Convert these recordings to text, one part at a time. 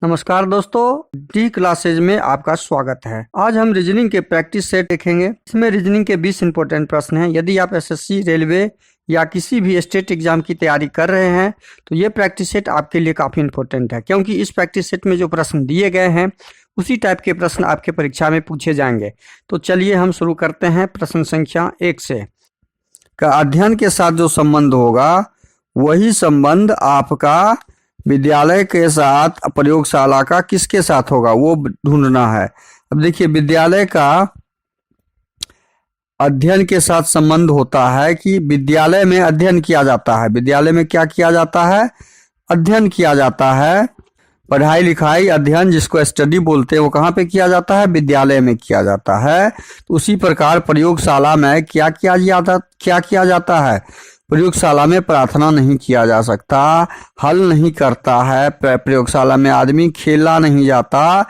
नमस्कार दोस्तों, D classes में आपका स्वागत है। आज हम रीजनिंग के प्रैक्टिस सेट देखेंगे। इसमें रीजनिंग के 20 इंपॉर्टेंट प्रश्न हैं। यदि आप एसएससी, रेलवे या किसी भी स्टेट एग्जाम की तैयारी कर रहे हैं तो ये प्रैक्टिस सेट आपके लिए काफ़ी इंपॉर्टेंट है, क्योंकि इस प्रैक्टिस सेट में जो प्रश्न दिए गए हैं उसी टाइप के प्रश्न आपके परीक्षा में पूछे जाएंगे। तो चलिए हम शुरू करते हैं प्रश्न संख्या 1 से। का अध्ययन के साथ जो संबंध होगा वही संबंध आपका विद्यालय के साथ प्रयोगशाला का किसके साथ होगा, वो ढूंढना है। अब देखिए, विद्यालय का अध्ययन के साथ संबंध होता है कि विद्यालय में अध्ययन किया जाता है। विद्यालय में क्या किया जाता है? अध्ययन किया जाता है। पढ़ाई लिखाई अध्ययन जिसको स्टडी बोलते हैं वो कहाँ पे किया जाता है? विद्यालय में किया जाता है। तो उसी प्रकार प्रयोगशाला में क्या किया जाता है? प्रयोगशाला में प्रार्थना नहीं किया जा सकता, हल नहीं करता है। प्रयोगशाला में आदमी खेला नहीं जाता,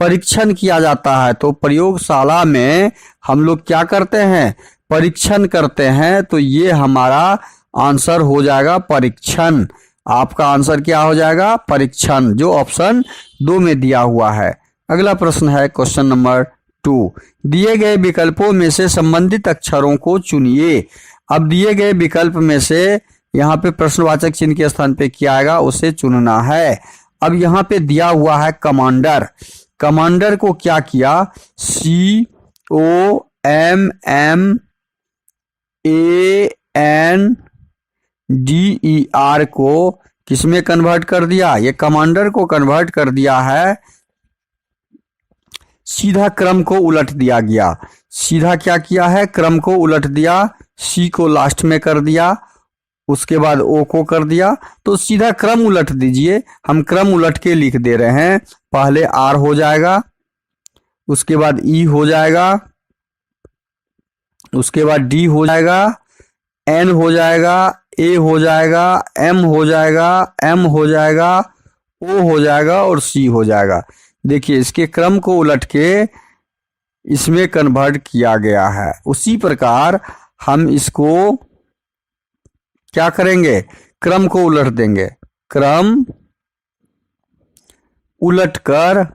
परीक्षण किया जाता है। तो प्रयोगशाला में हम लोग क्या करते हैं? परीक्षण करते हैं। तो ये हमारा आंसर हो जाएगा परीक्षण। आपका आंसर क्या हो जाएगा? परीक्षण, जो ऑप्शन 2 में दिया हुआ है। अगला प्रश्न है क्वेश्चन नंबर 2। दिए गए विकल्पों में से संबंधित अक्षरों को चुनिए। अब दिए गए विकल्प में से यहाँ पे प्रश्नवाचक चिन्ह के स्थान पे क्या आएगा उसे चुनना है। अब यहाँ पे दिया हुआ है कमांडर। कमांडर को क्या किया? COMMANDER को किसमें कन्वर्ट कर दिया? ये कमांडर को कन्वर्ट कर दिया है, सीधा क्रम को उलट दिया गया। सीधा क्या किया है? क्रम को उलट दिया। सी को लास्ट में कर दिया, उसके बाद ओ को कर दिया। तो सीधा क्रम उलट दीजिए। हम क्रम उलट के लिख दे रहे हैं। पहले आर हो जाएगा, उसके बाद ई हो जाएगा, उसके बाद डी हो जाएगा, एन हो जाएगा, ए हो जाएगा, एम हो जाएगा, एम हो जाएगा, ओ हो जाएगा और सी हो जाएगा। देखिए, इसके क्रम को उलट के इसमें कन्वर्ट किया गया है। उसी प्रकार हम इसको क्या करेंगे? क्रम को उलट देंगे। क्रम उलटकर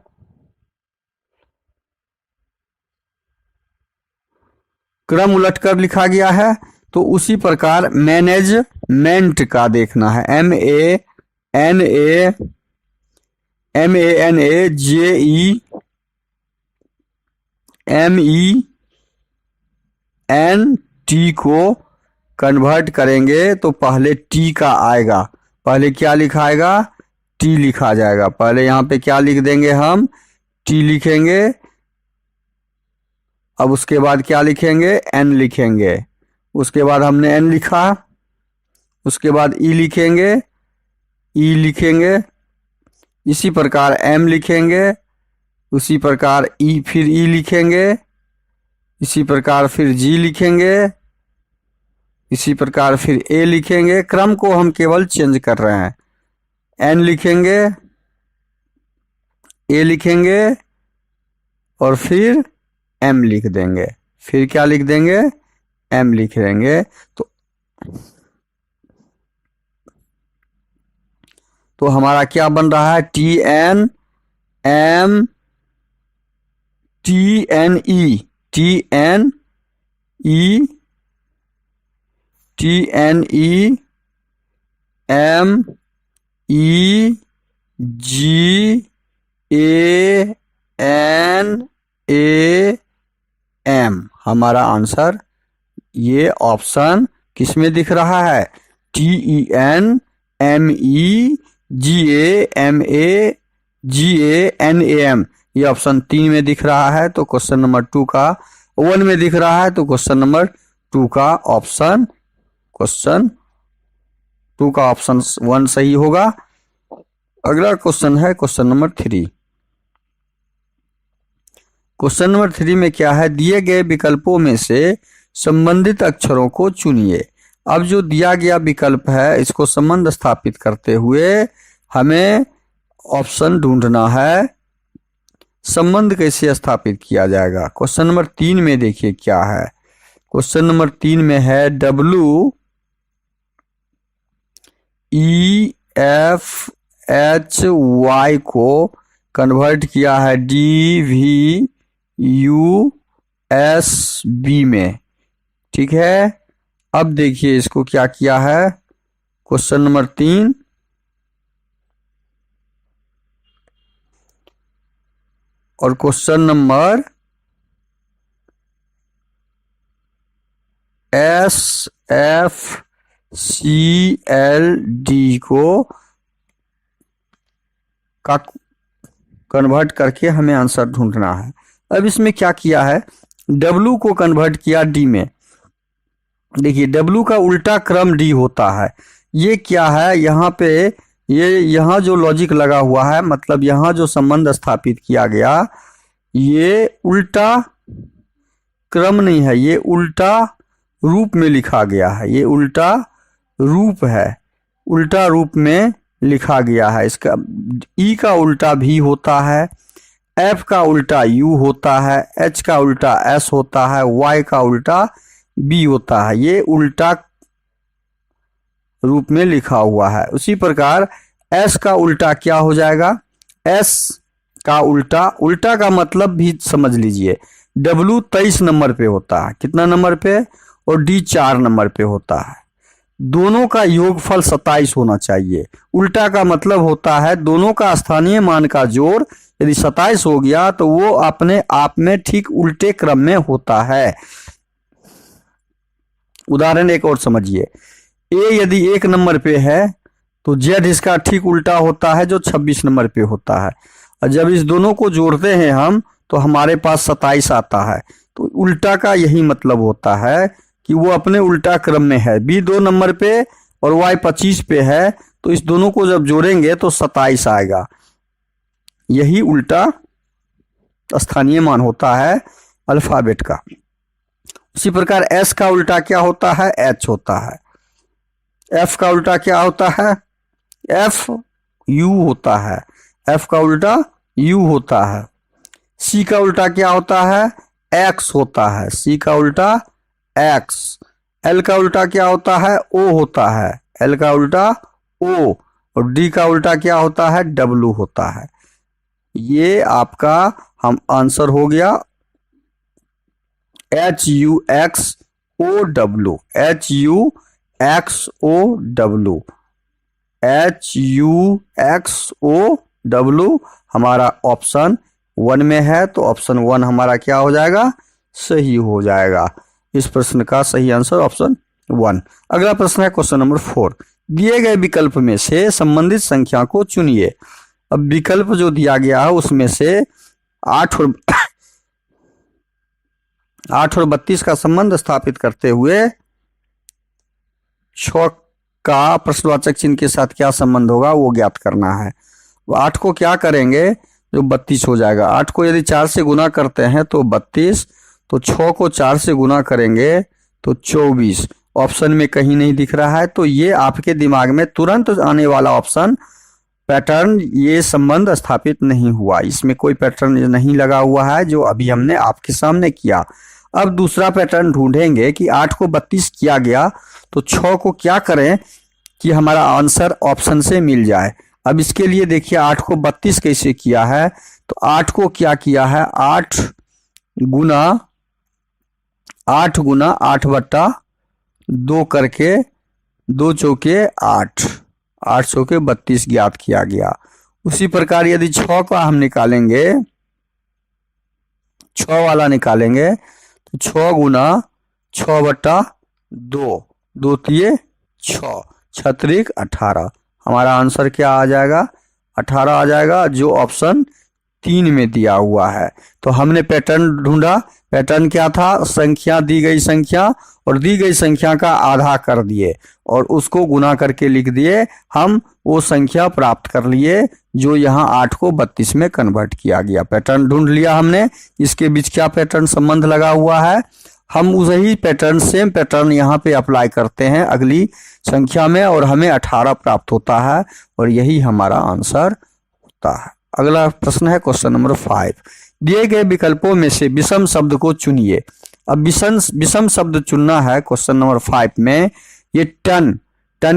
लिखा गया है। तो उसी प्रकार मैनेजमेंट का देखना है। MANAGEMENT को कन्वर्ट करेंगे तो पहले टी का आएगा। पहले क्या लिखाएगा? टी लिखा जाएगा। पहले यहाँ पे क्या लिख देंगे? हम टी लिखेंगे। अब उसके बाद क्या लिखेंगे? एन लिखेंगे। उसके बाद हमने एन लिखा, उसके बाद ई लिखेंगे, इसी प्रकार एम लिखेंगे, उसी प्रकार ई, फिर ई लिखेंगे, इसी प्रकार फिर जी लिखेंगे, इसी प्रकार फिर ए लिखेंगे। क्रम को हम केवल चेंज कर रहे हैं। एन लिखेंगे, ए लिखेंगे और फिर एम लिख देंगे। फिर क्या लिख देंगे? एम लिख देंगे। तो हमारा क्या बन रहा है? TNE MEGANAM। हमारा आंसर ये ऑप्शन किसमें दिख रहा है? TENMEGAMAGANAM, ये ऑप्शन 3 में दिख रहा है। तो क्वेश्चन नंबर 1 में दिख रहा है। तो क्वेश्चन नंबर 2 का ऑप्शन 1 सही होगा। अगला क्वेश्चन है क्वेश्चन नंबर 3। क्वेश्चन नंबर 3 में क्या है? दिए गए विकल्पों में से संबंधित अक्षरों को चुनिए। अब जो दिया गया विकल्प है इसको संबंध स्थापित करते हुए हमें ऑप्शन ढूंढना है। संबंध कैसे स्थापित किया जाएगा? क्वेश्चन नंबर 3 में देखिए क्या है। क्वेश्चन नंबर 3 में है WEFHY को कन्वर्ट किया है DVUSB में। ठीक है, अब देखिए इसको क्या किया है। क्वेश्चन नंबर 3, और क्वेश्चन नंबर SFCLD को का कन्वर्ट करके हमें आंसर ढूंढना है। अब इसमें क्या किया है, W को कन्वर्ट किया D में। देखिए W का उल्टा क्रम D होता है। ये क्या है, यहाँ पे यहाँ जो लॉजिक लगा हुआ है, मतलब यहाँ जो संबंध स्थापित किया गया, ये उल्टा क्रम नहीं है, ये उल्टा रूप में लिखा गया है। ये उल्टा रूप है, उल्टा रूप में लिखा गया है। इसका E का उल्टा V होता है, F का उल्टा U होता है, H का उल्टा S होता है, Y का उल्टा B होता है। ये उल्टा रूप में लिखा हुआ है। उसी प्रकार S का उल्टा क्या हो जाएगा, S का उल्टा, उल्टा का मतलब भी समझ लीजिए। W 23 नंबर पे होता है, कितना नंबर पे, और D 4 नंबर पे होता है। दोनों का योगफल 27 होना चाहिए। उल्टा का मतलब होता है दोनों का स्थानीय मान का जोड़ यदि 27 हो गया तो वो अपने आप में ठीक उल्टे क्रम में होता है। उदाहरण एक और समझिए, A यदि 1 नंबर पे है तो Z इसका ठीक उल्टा होता है जो 26 नंबर पे होता है। और जब इस दोनों को जोड़ते हैं हम तो हमारे पास 27 आता है। तो उल्टा का यही मतलब होता है कि वो अपने उल्टा क्रम में है। B 2 नंबर पे और Y 25 पे है, तो इस दोनों को जब जोड़ेंगे तो 27 आएगा। यही उल्टा स्थानीय मान होता है अल्फाबेट का। उसी प्रकार S का उल्टा क्या होता है, H होता है। F का उल्टा क्या होता है, FU होता है। F का उल्टा U होता है। C का उल्टा क्या होता है, X होता है। C का उल्टा X। L का उल्टा क्या होता है, O होता है। L का उल्टा O। और D का उल्टा क्या होता है, W होता है। ये आपका हम आंसर हो गया HUXOW। HUXOW, HUXOW हमारा ऑप्शन 1 में है, तो ऑप्शन 1 हमारा क्या हो जाएगा, सही हो जाएगा। इस प्रश्न का सही आंसर ऑप्शन 1। अगला प्रश्न है क्वेश्चन नंबर 4। दिए गए विकल्प में से संबंधित संख्या को चुनिए। अब विकल्प जो दिया गया है उसमें से 8 और 32 का संबंध स्थापित करते हुए 6 का प्रश्नवाचक चिन्ह के साथ क्या संबंध होगा वो ज्ञात करना है। 8 को क्या करेंगे, जो 32 हो जाएगा। 8 को यदि 4 से गुना करते हैं तो 32, तो 6 को 4 से गुना करेंगे तो 24। ऑप्शन में कहीं नहीं दिख रहा है, तो ये आपके दिमाग में तुरंत आने वाला ऑप्शन पैटर्न, ये संबंध स्थापित नहीं हुआ। इसमें कोई पैटर्न नहीं लगा हुआ है जो अभी हमने आपके सामने किया। अब दूसरा पैटर्न ढूंढेंगे कि 8 को 32 किया गया तो 6 को क्या करें कि हमारा आंसर ऑप्शन से मिल जाए। अब इसके लिए देखिए 8 को 32 कैसे किया है, तो 8 को क्या किया है, 8 गुना 8/2 करके 2 चौके 8, 8 चौके 32 ज्ञात किया गया। उसी प्रकार यदि 6 का हम निकालेंगे, 6 वाला निकालेंगे तो 6 गुना 6/2, 2 तिये 6, 6 18। हमारा आंसर क्या आ जाएगा, 18 आ जाएगा, जो ऑप्शन 3 में दिया हुआ है। तो हमने पैटर्न ढूंढा। पैटर्न क्या था, संख्या, दी गई संख्या और दी गई संख्या का आधा कर दिए और उसको गुना करके लिख दिए। हम वो संख्या प्राप्त कर लिए जो यहाँ 8 को 32 में कन्वर्ट किया गया। पैटर्न ढूंढ लिया हमने, इसके बीच क्या पैटर्न संबंध लगा हुआ है। हम वही पैटर्न, सेम पैटर्न यहाँ पे अप्लाई करते हैं अगली संख्या में और हमें 18 प्राप्त होता है और यही हमारा आंसर होता है। अगला प्रश्न है क्वेश्चन नंबर 5। दिए गए विकल्पों में से विषम शब्द को चुनिए। अब विषम शब्द चुनना है क्वेश्चन नंबर 5 में। ये टन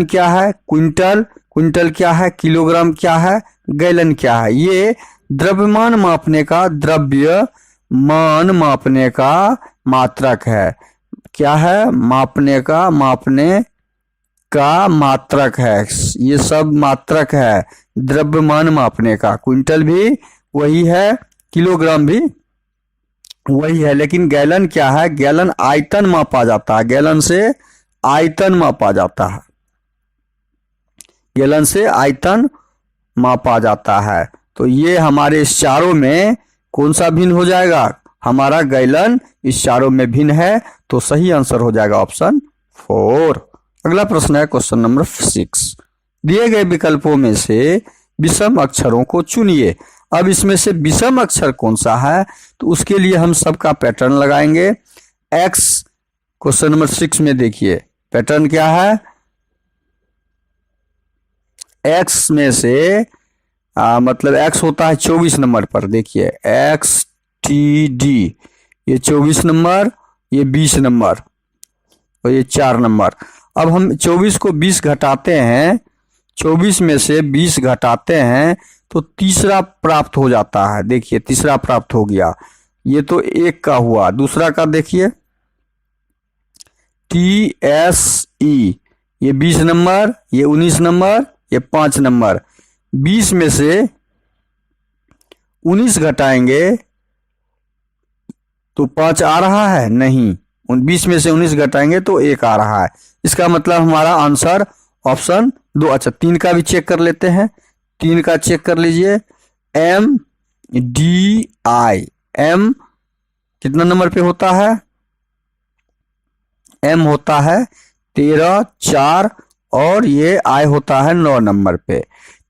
क्या है, क्विंटल क्या है, किलोग्राम क्या है, गैलन क्या है। ये द्रव्यमान मापने का द्रव्यमान मापने का मात्रक है। क्या है? मापने का मात्रक है। ये सब मात्रक है द्रव्यमान मापने का। क्विंटल भी वही है, किलोग्राम भी वही है, लेकिन गैलन क्या है? गैलन आयतन मापा जाता है। गैलन से आयतन मापा जाता है। गैलन से आयतन मापा जाता है। तो ये हमारे इस चारों में कौन सा भिन्न हो जाएगा? हमारा गैलन इस चारों में भिन्न है, तो सही आंसर हो जाएगा ऑप्शन 4। अगला प्रश्न है क्वेश्चन नंबर 6। दिए गए विकल्पों में से विषम अक्षरों को चुनिए। अब इसमें से विषम अक्षर कौन सा है? तो उसके लिए हम सबका पैटर्न लगाएंगे। एक्स क्वेश्चन नंबर 6 में देखिए पैटर्न क्या है। एक्स में से मतलब एक्स होता है 24 नंबर पर। देखिए एक्स टी डी, ये 24 नंबर, ये 20 नंबर और ये 4 नंबर। अब हम 24 को 20 घटाते हैं, 24 में से 20 घटाते हैं तो तीसरा प्राप्त हो जाता है। देखिए तीसरा प्राप्त हो गया। ये तो 1 का हुआ। दूसरा का देखिए टी एस ई, ये 20 नंबर, ये 19 नंबर, ये 5 नंबर। 20 में से 19 घटाएंगे तो 5 आ रहा है? नहीं। 20 में से 19 घटाएंगे तो 1 आ रहा है। इसका मतलब हमारा आंसर ऑप्शन 2। अच्छा 3 का भी चेक कर लेते हैं। 3 का चेक कर लीजिए। एम डी आई, एम कितना नंबर पे होता है? एम होता है 13, 4 और ये आई होता है 9 नंबर पे।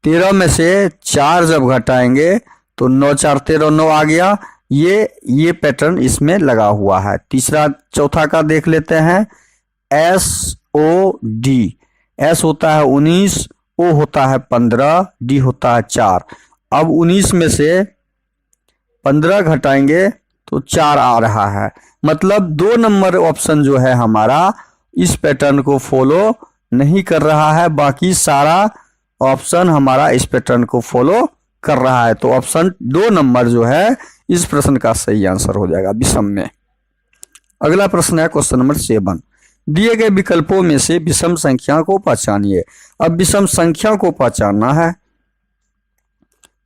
13 में से 4 जब घटाएंगे तो 9 4 13, 9 आ गया। ये पैटर्न इसमें लगा हुआ है। तीसरा चौथा का देख लेते हैं। एस ओ डी, एस होता है 19, ओ होता है 15, डी होता है 4। अब 19 में से 15 घटाएंगे तो 4 आ रहा है। मतलब 2 नंबर ऑप्शन जो है हमारा इस पैटर्न को फॉलो नहीं कर रहा है। बाकी सारा ऑप्शन हमारा इस पैटर्न को फॉलो कर रहा है। तो ऑप्शन 2 नंबर जो है इस प्रश्न का सही आंसर हो जाएगा विषम में। अगला प्रश्न है क्वेश्चन नंबर 7। दिए गए विकल्पों में से विषम संख्या को पहचानिए। अब विषम संख्या को पहचानना है।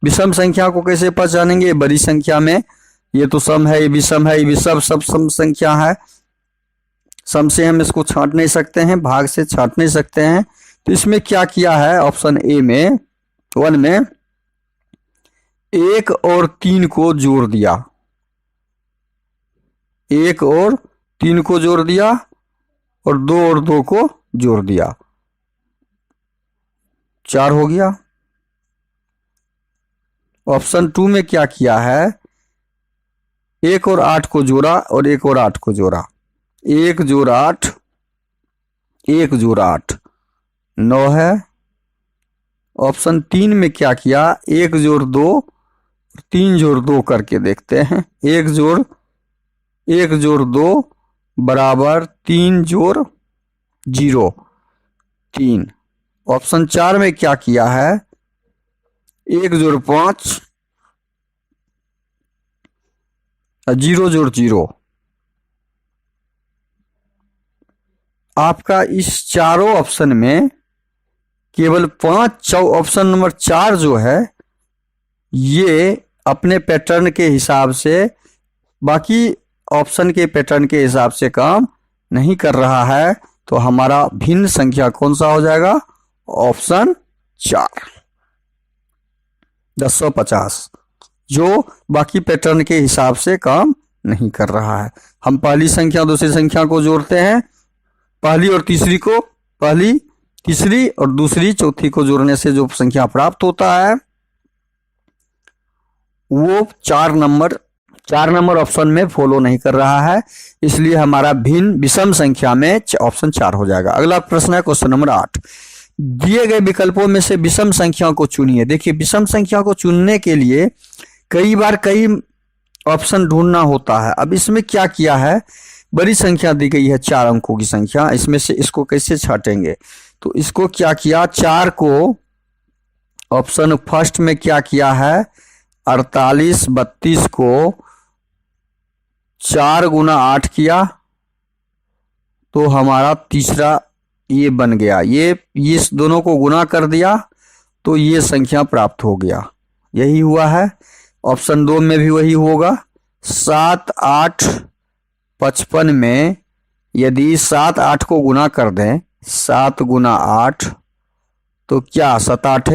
विषम संख्या को कैसे पहचानेंगे? बड़ी संख्या में ये तो सम है, ये विषम है, ये विषम सब सम संख्या है। सम से हम इसको छांट नहीं सकते हैं, भाग से छांट नहीं सकते हैं। तो इसमें क्या किया है? ऑप्शन ए में 1 में 1 और 3 को जोड़ दिया। 1 और 3 को जोड़ दिया और 2 और 2 को जोड़ दिया, 4 हो गया। ऑप्शन 2 में क्या किया है? 1 और 8 को जोड़ा और 1 और 8 को जोड़ा। 1 जोड़ 8, 1 जोड़ 8 9 है। ऑप्शन 3 में क्या किया? 1 जोड़ 2, 3 जोड़ 2 करके देखते हैं। 1 जोड़ 2 बराबर 3 जोड़ 0, 3। ऑप्शन 4 में क्या किया है? 1 जोड़ 5, 0 जोड़ 0। आपका इस चारों ऑप्शन में केवल 5 ऑप्शन नंबर 4 जो है ये अपने पैटर्न के हिसाब से बाकी ऑप्शन के पैटर्न के हिसाब से काम नहीं कर रहा है। तो हमारा भिन्न संख्या कौन सा हो जाएगा? ऑप्शन 4, 1050, जो बाकी पैटर्न के हिसाब से काम नहीं कर रहा है। हम पहली संख्या दूसरी संख्या को जोड़ते हैं। पहली और तीसरी को, पहली तीसरी और दूसरी चौथी को जोड़ने से जो संख्या प्राप्त होता है वो 4 नंबर ऑप्शन में फॉलो नहीं कर रहा है। इसलिए हमारा भिन्न विषम संख्या में ऑप्शन 4 हो जाएगा। अगला प्रश्न है क्वेश्चन नंबर 8। दिए गए विकल्पों में से विषम संख्या को चुनिए। देखिए विषम संख्या को चुनने के लिए कई बार कई ऑप्शन ढूंढना होता है। अब इसमें क्या किया है? बड़ी संख्या दी गई है 4 अंकों की संख्या। इसमें से इसको कैसे छाटेंगे? तो इसको क्या किया? 4 को ऑप्शन फर्स्ट में क्या किया है? 48 32 को 4 गुना 8 किया तो हमारा तीसरा ये बन गया। ये इस दोनों को गुना कर दिया तो ये संख्या प्राप्त हो गया। यही हुआ है। ऑप्शन 2 में भी वही होगा। 7 8 55 में यदि 7 8 को गुना कर दें, 7 गुना 8 तो क्या 7 8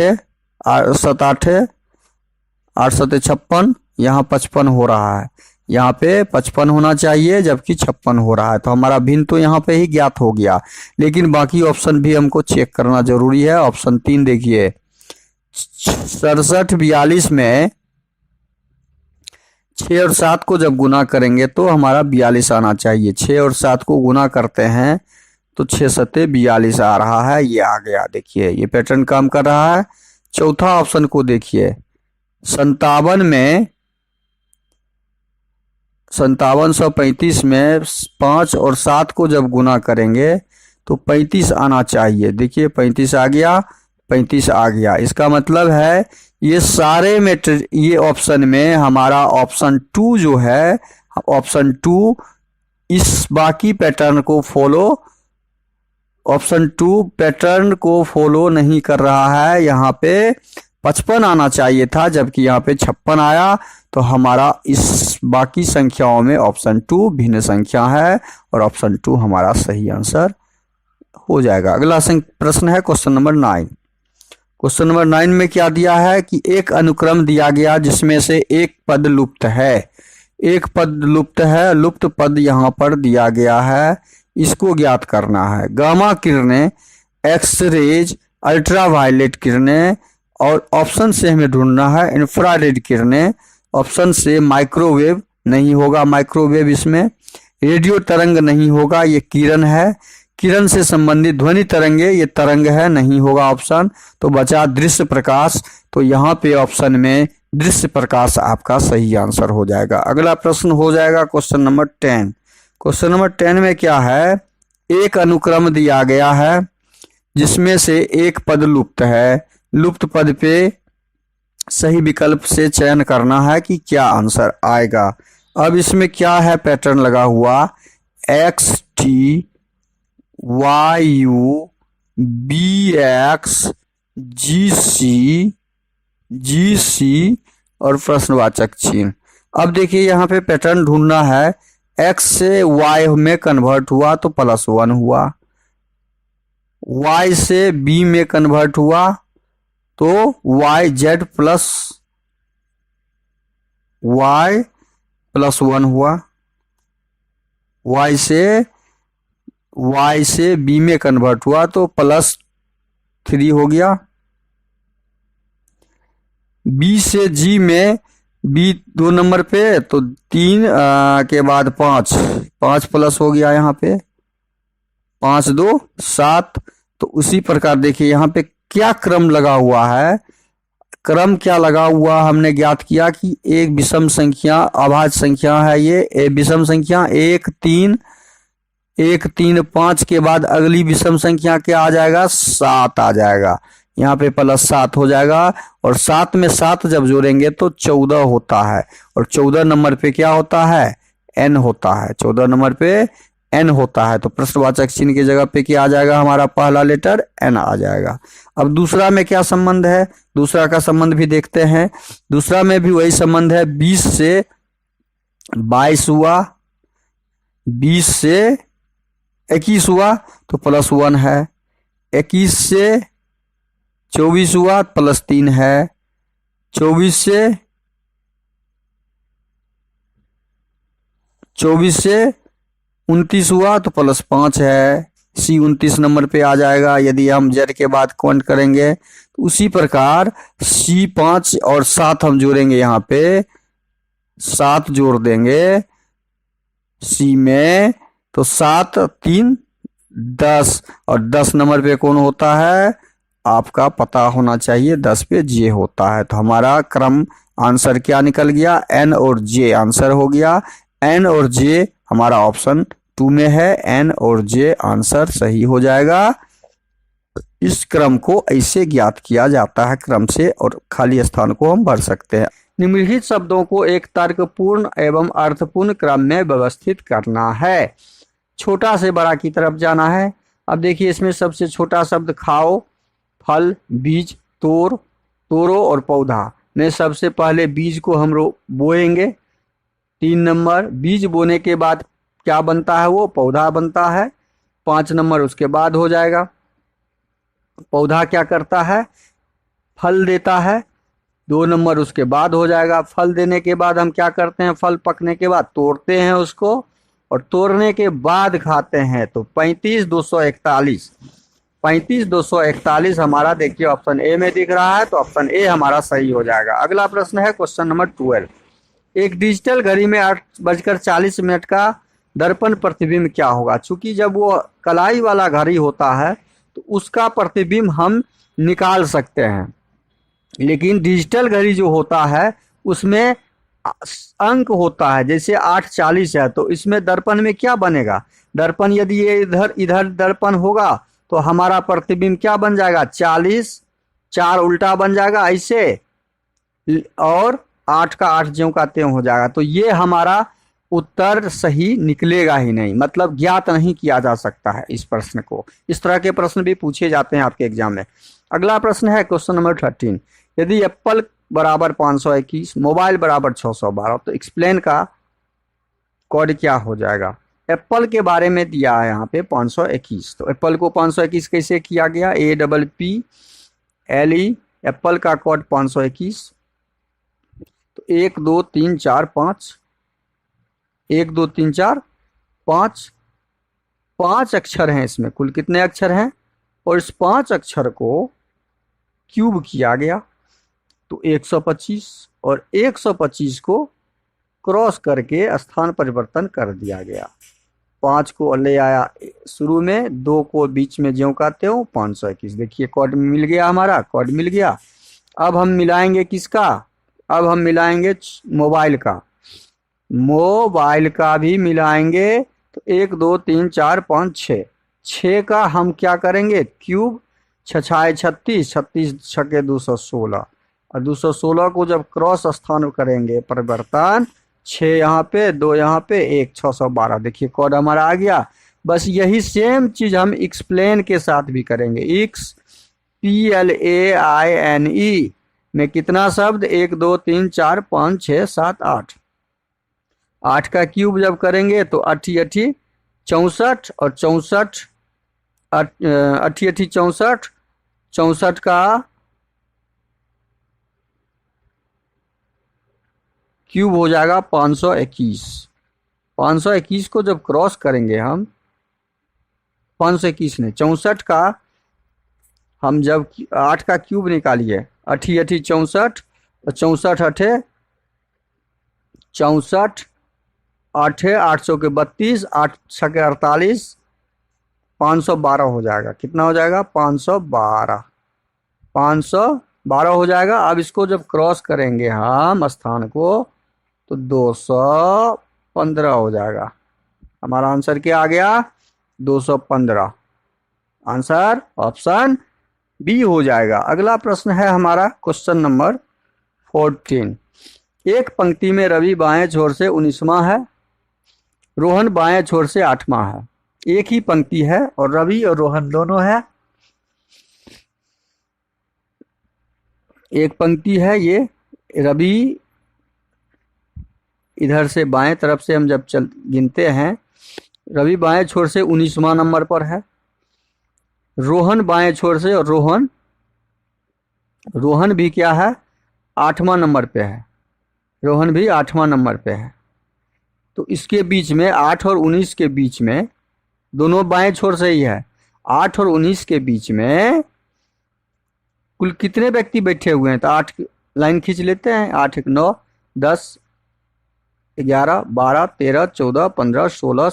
8 7 56, यहाँ 55 हो रहा है। यहाँ पे 55 होना चाहिए जबकि 56 हो रहा है। तो हमारा भिन्न तो यहाँ पे ही ज्ञात हो गया, लेकिन बाकी ऑप्शन भी हमको चेक करना जरूरी है। ऑप्शन 3 देखिए, 67 42 में 6 और 7 को जब गुना करेंगे तो हमारा 42 आना चाहिए। 6 और 7 को गुना करते हैं तो 6 सत्ते 42 आ रहा है। ये आ गया। देखिए ये पैटर्न काम कर रहा है। चौथा ऑप्शन को देखिए, 57 में 5735 में 5 और 7 को जब गुना करेंगे तो 35 आना चाहिए। देखिए 35 आ गया, 35 आ गया। इसका मतलब है ये सारे में, ये ऑप्शन में हमारा ऑप्शन 2 जो है, ऑप्शन 2 इस बाकी पैटर्न को ऑप्शन 2 पैटर्न को फॉलो नहीं कर रहा है। यहाँ पे 55 आना चाहिए था जबकि यहाँ पे 56 आया। तो हमारा इस बाकी संख्याओं में ऑप्शन 2 भिन्न संख्या है और ऑप्शन 2 हमारा सही आंसर हो जाएगा। अगला प्रश्न है क्वेश्चन नंबर 9। क्वेश्चन नंबर 9 में क्या दिया है कि एक अनुक्रम दिया गया जिसमें से एक पद लुप्त है। एक पद लुप्त है, लुप्त पद यहाँ पर दिया गया है, इसको ज्ञात करना है। गामा किरणें, एक्स रेज, अल्ट्रावायलेट किरणें, और ऑप्शन से हमें ढूंढना है इंफ्रारेड किरणें। ऑप्शन से माइक्रोवेव नहीं होगा, माइक्रोवेव इसमें। रेडियो तरंग नहीं होगा, ये किरण है। किरण से संबंधित ध्वनि तरंगे, ये तरंग है, नहीं होगा ऑप्शन। तो बचा दृश्य प्रकाश। तो यहाँ पे ऑप्शन में दृश्य प्रकाश आपका सही आंसर हो जाएगा। अगला प्रश्न हो जाएगा क्वेश्चन नंबर 10। क्वेश्चन नंबर 10 में क्या है, एक अनुक्रम दिया गया है जिसमें से एक पद लुप्त है। लुप्त पद पे सही विकल्प से चयन करना है कि क्या आंसर आएगा। अब इसमें क्या है पैटर्न लगा हुआ, X T Y U B X G C और प्रश्नवाचक चिन्ह। अब देखिए यहाँ पे पैटर्न ढूंढना है। x से y में कन्वर्ट हुआ तो +1 हुआ, y से b में कन्वर्ट हुआ तो yz +y+1 हुआ, y से b में कन्वर्ट हुआ तो +3 हो गया, b से g में b 2 नंबर पे तो 3 के बाद 5 प्लस हो गया, यहाँ पे 5 2 7। तो उसी प्रकार देखिए यहाँ पे क्या क्रम लगा हुआ है। क्रम क्या लगा हुआ हमने ज्ञात किया कि एक विषम संख्या अभाज्य संख्या है। ये विषम संख्या 1 3 5 के बाद अगली विषम संख्या क्या आ जाएगा, 7 आ जाएगा। यहाँ पे +7 हो जाएगा और 7 में 7 जब जोड़ेंगे तो 14 होता है। और 14 नंबर पे क्या होता है, n होता है। 14 नंबर पे n होता है। तो प्रश्नवाचक चिन्ह की जगह पे क्या आ जाएगा, हमारा पहला लेटर n आ जाएगा। अब दूसरा में क्या संबंध है, दूसरा का संबंध भी देखते हैं। दूसरा में भी वही संबंध है, 20 से 22 हुआ, 20 से 21 हुआ तो +1 है, 21 से 24 हुआ +3 है, 24 से 29 हुआ तो +5 है। सी 29 नंबर पे आ जाएगा यदि हम जेड के बाद काउंट करेंगे। तो उसी प्रकार सी 5 और 7 हम जोड़ेंगे, यहाँ पे 7 जोड़ देंगे सी में तो 7 3 10 और 10 नंबर पे कौन होता है, आपका पता होना चाहिए, 10 पे जे होता है। तो हमारा क्रम आंसर क्या निकल गया, एन और जे आंसर हो गया। एन और जे हमारा ऑप्शन 2 में है, एन और जे आंसर सही हो जाएगा। इस क्रम को ऐसे ज्ञात किया जाता है क्रम से, और खाली स्थान को हम भर सकते हैं। निम्नलिखित शब्दों को एक तर्कपूर्ण एवं अर्थपूर्ण क्रम में व्यवस्थित करना है। छोटा से बड़ा की तरफ जाना है। अब देखिए इसमें सबसे छोटा शब्द खाओ, फल, बीज, तोरो और पौधा में सबसे पहले बीज को हम बोएंगे। 3 नंबर बीज बोने के बाद क्या बनता है, वो पौधा बनता है। 5 नंबर उसके बाद हो जाएगा। पौधा क्या करता है, फल देता है। 2 नंबर उसके बाद हो जाएगा। फल देने के बाद हम क्या करते हैं, फल पकने के बाद तोड़ते हैं उसको और तोड़ने के बाद खाते हैं। तो 35,241 हमारा देखिए ऑप्शन ए में दिख रहा है, तो ऑप्शन ए हमारा सही हो जाएगा। अगला प्रश्न है क्वेश्चन नंबर 12। एक डिजिटल घड़ी में 8:40 का दर्पण प्रतिबिंब क्या होगा। चूंकि जब वो कलाई वाला घड़ी होता है तो उसका प्रतिबिंब हम निकाल सकते हैं, लेकिन डिजिटल घड़ी जो होता है उसमें अंक होता है। जैसे 8:40 है तो इसमें दर्पण में क्या बनेगा, दर्पण यदि ये इधर दर्पण होगा तो हमारा प्रतिबिंब क्या बन जाएगा, 40, 4 उल्टा बन जाएगा ऐसे, और 8 का 8 ज्यों का त्यों हो जाएगा। तो ये हमारा उत्तर सही निकलेगा ही नहीं, मतलब ज्ञात नहीं किया जा सकता है इस प्रश्न को। इस तरह के प्रश्न भी पूछे जाते हैं आपके एग्जाम में। अगला प्रश्न है क्वेश्चन नंबर 13। यदि एप्पल बराबर 521, मोबाइल बराबर 612 तो एक्सप्लेन का कोड क्या हो जाएगा। एप्पल के बारे में दिया है यहाँ पे 521, तो एप्पल को 521 कैसे किया गया, APPLE, एप्पल का कोड 521। तो 1 2 3 4 5, 1 2 3 4 5, 5 अक्षर हैं इसमें। कुल कितने अक्षर हैं, और इस 5 अक्षर को क्यूब किया गया तो 125, और 125 को क्रॉस करके स्थान परिवर्तन कर दिया गया। 5 को ले आया शुरू में, 2 को बीच में ज्यों का त्यों, 521। देखिए कोड मिल गया, हमारा कोड मिल गया। अब हम मिलाएंगे किसका, अब हम मिलाएंगे मोबाइल का, मोबाइल का भी मिलाएंगे। तो 1 2 3 4 5 6, 6 का हम क्या करेंगे, क्यूब, 6 6 36, 36 6 216, और 216 को जब क्रॉस स्थान करेंगे परिवर्तन, 6 यहाँ पे, 2 यहाँ पे, 1 612। देखिए कोड हमारा आ गया। बस यही सेम चीज हम एक्सप्लेन के साथ भी करेंगे। XPLAINE में कितना शब्द, 1 2 3 4 5 6 7 8, 8 का क्यूब जब करेंगे तो 8 8 64, और 64 8 8 64, 64 का क्यूब हो जाएगा 521। 521 को जब क्रॉस करेंगे हम, 521 ने 64 का, हम जब 8 का क्यूब निकालिए, 8 8 64, 64 8 64, 8 800 के 32, 8 6 के 48, 512 हो जाएगा। कितना हो जाएगा, 512, 512 हो जाएगा। अब इसको जब क्रॉस करेंगे हम स्थान को तो 215 हो जाएगा। हमारा आंसर क्या आ गया, 215। आंसर ऑप्शन बी हो जाएगा। अगला प्रश्न है हमारा क्वेश्चन नंबर 14। एक पंक्ति में रवि बाएं छोर से 19वां है, रोहन बाएं छोर से 8वां है। एक ही पंक्ति है और रवि और रोहन दोनों है। एक पंक्ति है, ये रवि इधर से बाएं तरफ से हम जब गिनते हैं, रवि बाएं छोर से 19वां नंबर पर है, रोहन बाएं छोर से, और रोहन भी क्या है, 8वां नंबर पे है, रोहन भी 8वां नंबर पे है। तो इसके बीच में 8 और 19 के बीच में, दोनों बाएं छोर से ही है, 8 और 19 के बीच में कुल कितने व्यक्ति बैठे हुए हैं। तो 8 लाइन खींच लेते हैं, 8 1 9 10 11 12 13 14 15 16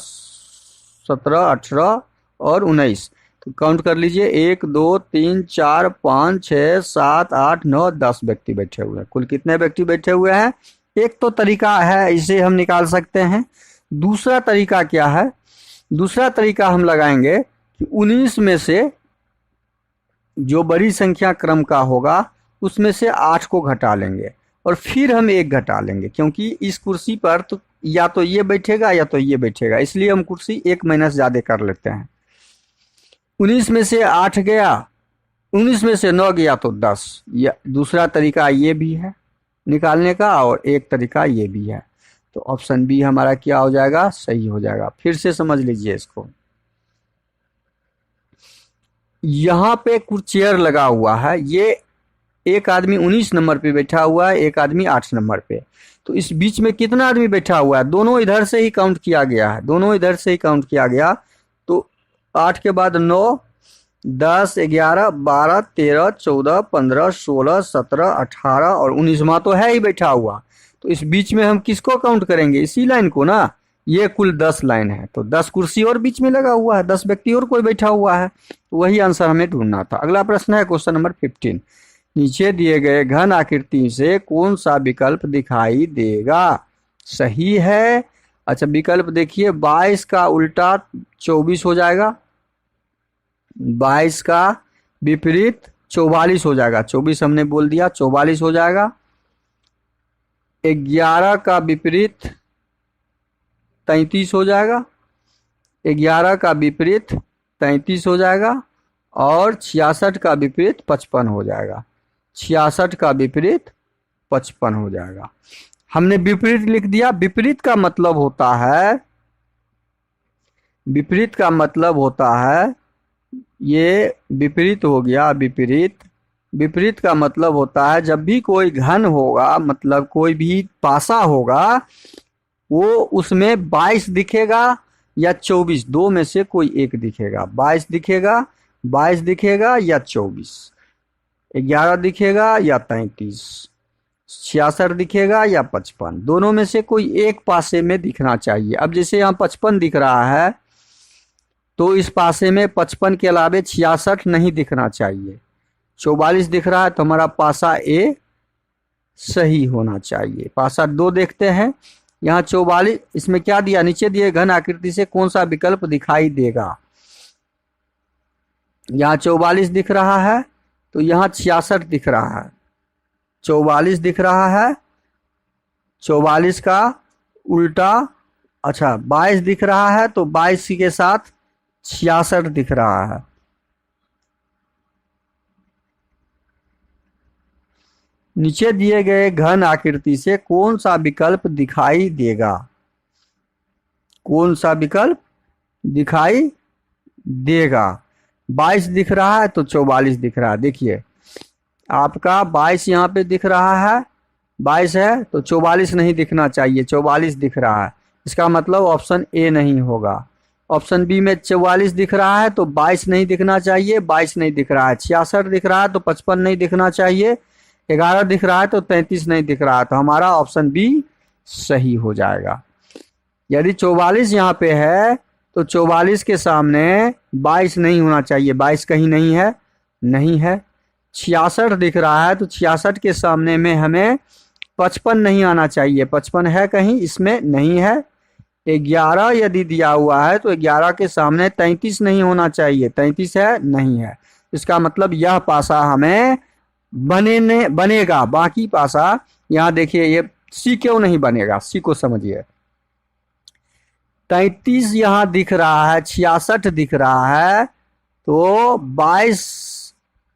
17 18 और 19। तो काउंट कर लीजिए, 1 2 3 4 5 6 7 8 9 10 व्यक्ति बैठे हुए हैं। कुल कितने व्यक्ति बैठे हुए हैं। एक तो तरीका है, इसे हम निकाल सकते हैं। दूसरा तरीका क्या है, दूसरा तरीका हम लगाएंगे कि 19 में से जो बड़ी संख्या क्रम का होगा उसमें से 8 को घटा लेंगे, और फिर हम एक घटा लेंगे, क्योंकि इस कुर्सी पर तो या तो ये बैठेगा या तो ये बैठेगा, इसलिए हम कुर्सी एक माइनस ज़्यादा कर लेते हैं। 19 में से 8 गया, 19 में से 9 गया तो 10। या दूसरा तरीका ये भी है निकालने का और एक तरीका ये भी है। तो ऑप्शन बी हमारा क्या हो जाएगा, सही हो जाएगा। फिर से समझ लीजिए इसको। यहाँ पे कुछ चेयर लगा हुआ है, ये एक आदमी 19 नंबर पे बैठा हुआ है, एक आदमी 8 नंबर पे। तो इस बीच में कितना आदमी बैठा हुआ है, दोनों इधर से ही काउंट किया गया है, दोनों इधर से ही काउंट किया गया। तो 8 के बाद 9, 10, 11, 12, 13, 14, 15, 16, 17, 18 और 19वां तो है ही बैठा हुआ। तो इस बीच में हम किसको काउंट करेंगे, इसी लाइन को ना। ये कुल 10 लाइन है, तो 10 कुर्सी और बीच में लगा हुआ है, 10 व्यक्ति और कोई बैठा हुआ है। तो वही आंसर हमें ढूंढना था। अगला प्रश्न है क्वेश्चन नंबर 15। नीचे दिए गए घन आकृति से कौन सा विकल्प दिखाई देगा, सही है। अच्छा विकल्प देखिए, 22 का उल्टा 24 हो जाएगा, 22 का विपरीत 44 हो जाएगा, 24 हमने बोल दिया, 44 हो जाएगा। 11 का विपरीत 33 हो जाएगा, 11 का विपरीत 33 हो जाएगा और 66 का विपरीत 55 हो जाएगा, 66 का विपरीत 55 हो जाएगा। हमने विपरीत लिख दिया। विपरीत का मतलब होता है, विपरीत का मतलब होता है, ये विपरीत हो गया, विपरीत। विपरीत का मतलब होता है जब भी कोई घन होगा, मतलब कोई भी पासा होगा, वो उसमें 22 दिखेगा या 24, दो में से कोई एक दिखेगा। 22 दिखेगा, 22 दिखेगा या 24, 11 दिखेगा या 33, 66 दिखेगा या 55, दोनों में से कोई एक पासे में दिखना चाहिए। अब जैसे यहाँ 55 दिख रहा है, तो इस पासे में 55 के अलावे 66 नहीं दिखना चाहिए। 44 दिख रहा है तो हमारा पासा ए सही होना चाहिए। पासा 2 देखते हैं, यहाँ 44, इसमें क्या दिया, नीचे दिए घन आकृति से कौन सा विकल्प दिखाई देगा। यहाँ 44 दिख रहा है तो यहाँ 66 दिख रहा है, 44 दिख रहा है, 44 का उल्टा, अच्छा 22 दिख रहा है तो 22 के साथ 66 दिख रहा है। नीचे दिए गए घन आकृति से कौन सा विकल्प दिखाई देगा, कौन सा विकल्प दिखाई देगा। 22 दिख रहा है तो 44 दिख रहा है। देखिए आपका 22 यहाँ पे दिख रहा है, 22 है तो 44 नहीं दिखना चाहिए, 44 दिख रहा है, इसका मतलब ऑप्शन ए नहीं होगा। ऑप्शन बी में 44 दिख रहा है तो 22 नहीं दिखना चाहिए, 22 नहीं दिख रहा है। 66 दिख रहा है तो 55 नहीं दिखना चाहिए, 11 दिख रहा है तो 33 नहीं दिख रहा है। तो हमारा ऑप्शन बी सही हो जाएगा। यदि 44 यहाँ पे है तो 44 के सामने 22 नहीं होना चाहिए, 22 कहीं नहीं है, नहीं है। 66 दिख रहा है तो 66 के सामने में हमें 55 नहीं आना चाहिए, 55 है कहीं, इसमें नहीं है। 11 यदि दिया हुआ है तो 11 के सामने 33 नहीं होना चाहिए, 33 है, नहीं है। इसका मतलब यह पासा हमें बनेगा, बाकी पासा यहाँ देखिए ये सी क्यों नहीं बनेगा, सी को समझिए। 33 यहाँ दिख रहा है, 66 दिख रहा है तो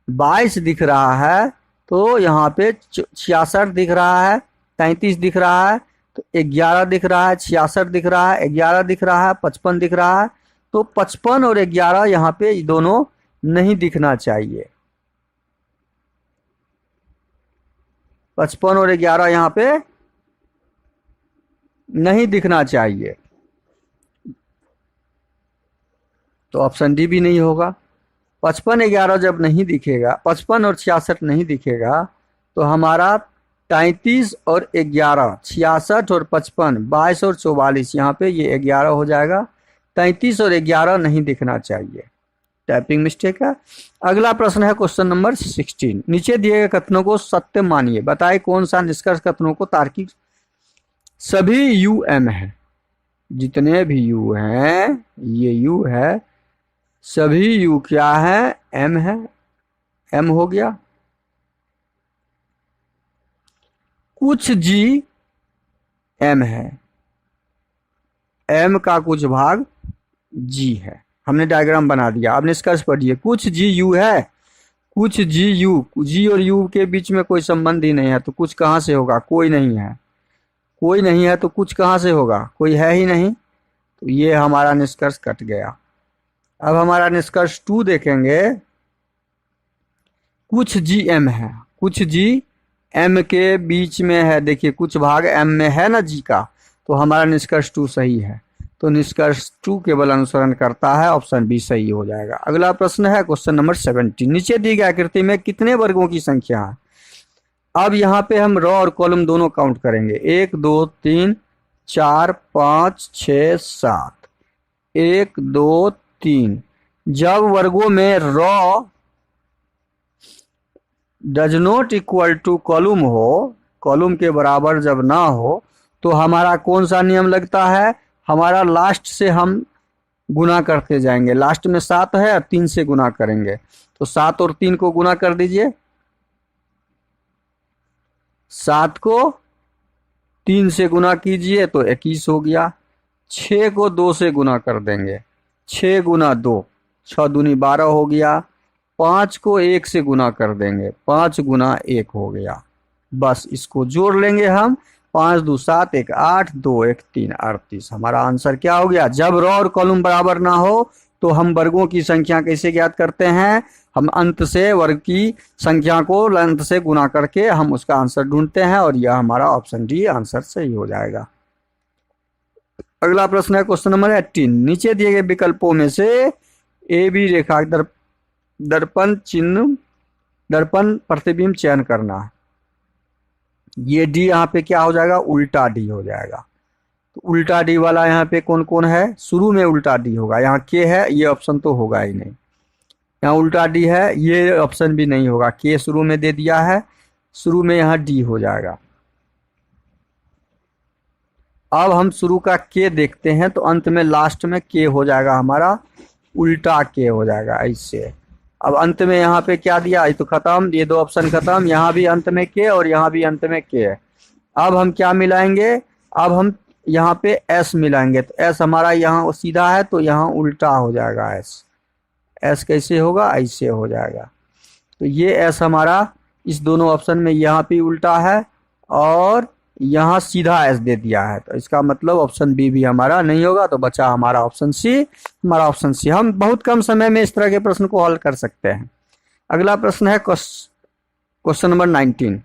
22 दिख रहा है, तो यहाँ पे 66 दिख रहा है, 33 दिख रहा है, तो 11 दिख रहा है, 66 दिख रहा है, 11 दिख रहा है, 55 दिख रहा है। तो 55 और 11 यहाँ पे दोनों नहीं दिखना चाहिए, 55 और 11 यहाँ पे नहीं दिखना चाहिए, तो ऑप्शन डी भी नहीं होगा। 55 11 जब नहीं दिखेगा, 55 और 66 नहीं दिखेगा, तो हमारा 33 और 11, 66 और 55, 22 और 44, यहाँ पे ये 11 हो जाएगा। 33 और 11 नहीं दिखना चाहिए, टाइपिंग मिस्टेक है। अगला प्रश्न है क्वेश्चन नंबर 16। नीचे दिए गए कथनों को सत्य मानिए, बताइए कौन सा निष्कर्ष कथनों को तार्किक। सभी यू एम है, जितने भी यू हैं, ये यू है, सभी यू क्या है, एम है, एम हो गया। कुछ जी एम है, एम का कुछ भाग जी है। हमने डायग्राम बना दिया। अब निष्कर्ष पढ़िए। कुछ जी यू है, कुछ जी यू, जी और यू के बीच में कोई संबंध ही नहीं है, तो कुछ कहाँ से होगा? कोई नहीं है, कोई नहीं है तो कुछ कहाँ से होगा? कोई है ही नहीं, तो ये हमारा निष्कर्ष कट गया। अब हमारा निष्कर्ष 2 देखेंगे। कुछ जी एम है, कुछ जी एम के बीच में है, देखिए कुछ भाग एम में है ना जी का, तो हमारा निष्कर्ष 2 सही है। तो निष्कर्ष 2 केवल अनुसरण करता है, ऑप्शन बी सही हो जाएगा। अगला प्रश्न है क्वेश्चन नंबर 17। नीचे दी गई आकृति में कितने वर्गों की संख्या है? अब यहाँ पे हम रो और कॉलम दोनों काउंट करेंगे। 1 2 3 4 5 6 7, 1 2 3। जब वर्गों में row does not equal to column हो, कॉलम के बराबर जब ना हो, तो हमारा कौन सा नियम लगता है? हमारा लास्ट से हम गुना करते जाएंगे। लास्ट में 7 है और 3 से गुना करेंगे, तो 7 और 3 को गुना कर दीजिए। 7 को 3 से गुना कीजिए तो 21 हो गया। 6 को 2 से गुना कर देंगे, 6 गुना 2, 6 दूनी 12 हो गया। 5 को 1 से गुना कर देंगे, 5 गुना 1 हो गया। बस इसको जोड़ लेंगे हम। 5 2 7, 1 8, 2 1 3, 38। हमारा आंसर क्या हो गया? जब रो और कॉलम बराबर ना हो तो हम वर्गों की संख्या कैसे ज्ञात करते हैं? हम अंत से वर्ग की संख्या को अंत से गुना करके हम उसका आंसर ढूंढते हैं, और यह हमारा ऑप्शन डी आंसर सही हो जाएगा। अगला प्रश्न है क्वेश्चन नंबर 18। नीचे दिए गए विकल्पों में से ए बी रेखा दर्पण चिन्ह, दर्पण प्रतिबिंब चयन करना है। ये डी यहाँ पे क्या हो जाएगा? उल्टा डी हो जाएगा। तो उल्टा डी वाला यहाँ पे कौन कौन है? शुरू में उल्टा डी होगा। यहाँ के है, ये ऑप्शन तो होगा ही नहीं। यहाँ उल्टा डी है, ये ऑप्शन भी नहीं होगा। के शुरू में दे दिया है, शुरू में यहाँ डी हो जाएगा। अब हम शुरू का के देखते हैं, तो अंत में लास्ट में के हो जाएगा हमारा, उल्टा के हो जाएगा ऐसे। अब अंत में यहाँ पे क्या दिया? ये तो खत्म, ये 2 ऑप्शन खत्म। यहाँ भी अंत में के और यहाँ भी अंत में के है। अब हम क्या मिलाएंगे? अब हम यहाँ पे एस मिलाएंगे, तो एस हमारा यहाँ सीधा है, तो यहाँ उल्टा हो जाएगा एस। एस कैसे होगा? ऐसे हो जाएगा। तो ये एस हमारा इस दोनों ऑप्शन में यहाँ पे उल्टा है और यहाँ सीधा एस दे दिया है, तो इसका मतलब ऑप्शन बी भी हमारा नहीं होगा। तो बचा हमारा ऑप्शन सी। हमारा ऑप्शन सी। हम बहुत कम समय में इस तरह के प्रश्न को हल कर सकते हैं। अगला प्रश्न है क्वेश्चन नंबर 19।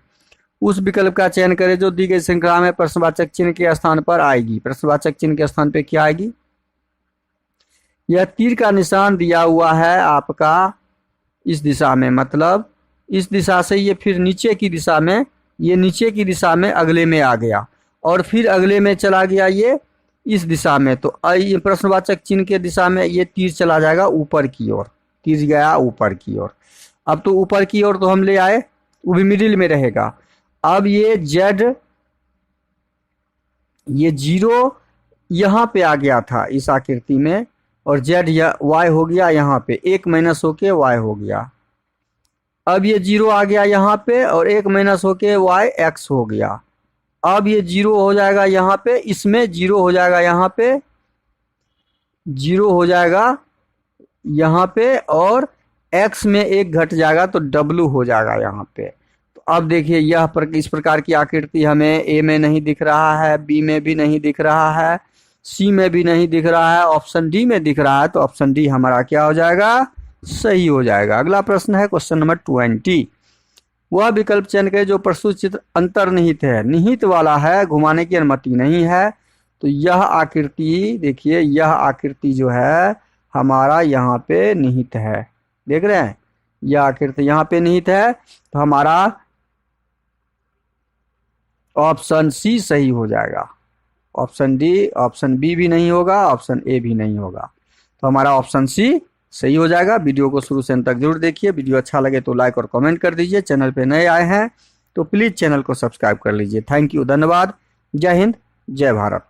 उस विकल्प का चयन करें जो दी गई श्रृंखला में प्रश्नवाचक चिन्ह के स्थान पर आएगी। प्रश्नवाचक चिन्ह के स्थान पे क्या आएगी? यह तीर का निशान दिया हुआ है आपका इस दिशा में, मतलब इस दिशा से ये फिर नीचे की दिशा में, ये नीचे की दिशा में अगले में आ गया और फिर अगले में चला गया ये इस दिशा में। तो ये प्रश्नवाचक चिन्ह के दिशा में ये तीर चला जाएगा ऊपर की ओर। तीर गया ऊपर की ओर। अब तो ऊपर की ओर तो हम ले आए, वो भी मिडिल में रहेगा। अब ये जेड, ये 0 यहाँ पे आ गया था इस आकृति में, और जेड या वाई हो गया यहाँ पे, 1 माइनस होके वाई हो गया। अब ये 0 आ गया यहाँ पे और 1 माइनस होके वाई एक्स हो गया। अब ये 0 हो जाएगा यहाँ पे, इसमें 0 हो जाएगा यहाँ पे, 0 हो जाएगा यहाँ पे, और x में 1 घट जाएगा तो w हो जाएगा यहाँ पे। तो अब देखिए यह इस प्रकार की आकृति हमें a में नहीं दिख रहा है, b में भी नहीं दिख रहा है, c में भी नहीं दिख रहा है, ऑप्शन डी में दिख रहा है। तो ऑप्शन डी हमारा क्या हो जाएगा? सही हो जाएगा। अगला प्रश्न है क्वेश्चन नंबर 20। वह विकल्प चयन करें जो प्रस्तुत चित्र अंतर्निहित है। निहित वाला है, घुमाने की अनुमति नहीं है। तो यह आकृति देखिए, यह आकृति जो है हमारा यहाँ पे निहित है। देख रहे हैं, यह आकृति यहाँ पे निहित है, तो हमारा ऑप्शन सी सही हो जाएगा। ऑप्शन डी, ऑप्शन बी भी नहीं होगा, ऑप्शन ए भी नहीं होगा। तो हमारा ऑप्शन सी सही हो जाएगा। वीडियो को शुरू से अंत तक जरूर देखिए। वीडियो अच्छा लगे तो लाइक और कमेंट कर दीजिए। चैनल पे नए आए हैं तो प्लीज़ चैनल को सब्सक्राइब कर लीजिए। थैंक यू, धन्यवाद। जय हिंद, जय भारत।